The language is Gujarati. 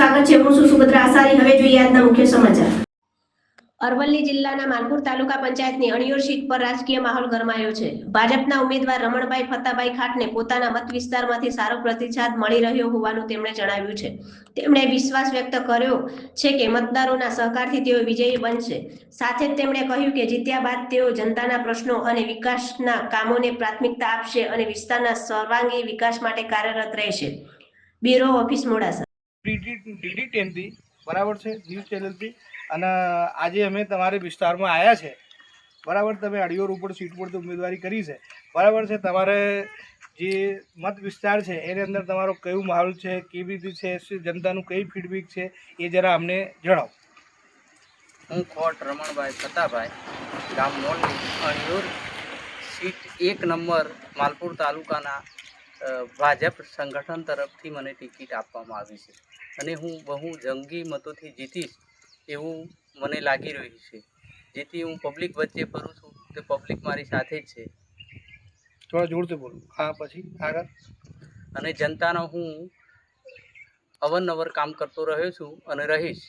સ્વાગત છે। હું છું સુભદ્રા આસારી। હવે જોઈએ આજના મુખ્ય સમાચાર। અરવલ્લી જિલ્લાના માલપુર તાલુકા પંચાયતની અણિયોર સીટ પર રાજકીય માહોલ ગરમાયો છે। ભાજપના ઉમેદવાર રમણભાઈ ફતાભાઈ ખાટને પોતાના મત વિસ્તારમાંથી સારો પ્રતિસાદ મળી રહ્યો હોવાનું તેમણે જણાવ્યું છે। તેમણે વિશ્વાસ વ્યક્ત કર્યો છે કે મતદારોના સહકારથી તેઓ વિજયી બનશે। સાથે જ તેમણે કહ્યું કે જીત્યા બાદ તેઓ જનતાના પ્રશ્નો અને વિકાસના કામોને પ્રાથમિકતા આપશે અને વિસ્તારના સર્વાંગી વિકાસ માટે કાર્યરત રહેશે। Bureau office Modasa. ડીડી10 બરાબર છે, ન્યૂઝ ચેનલથી। અને આજે અમે તમારે વિસ્તારમાં આવ્યા છે, બરાબર। તમે અડિયોર ઉપર સીટ પર ઉમેદવારી કરી છે, બરાબર છે। તમારે જે મત વિસ્તાર છે એની અંદર તમારો કયું માહોલ છે, કેવી રીતે છે, જનતાનું કઈ ફીડબેક છે, એ જરા અમને જણાવો। હું ખોટ રમણભાઈ ફતાભાઈ, ગામ મોલની, અણિયોર સીટ 1 નંબર માલપુર તાલુકાના ભાજપ સંગઠન તરફથી મને ટિકિટ આપવામાં આવી છે અને હું બહુ જંગી મતોથી જીતીશ એવું મને લાગી રહ્યું છે। જેથી હું પબ્લિક વચ્ચે ફરું છું તે પબ્લિક મારી સાથે જ છે। થોડા જોરથી બોલો। હા, પછી આગળ। અને જનતાનો હું અવરનવર કામ કરતો રહ્યો છું અને રહીશ।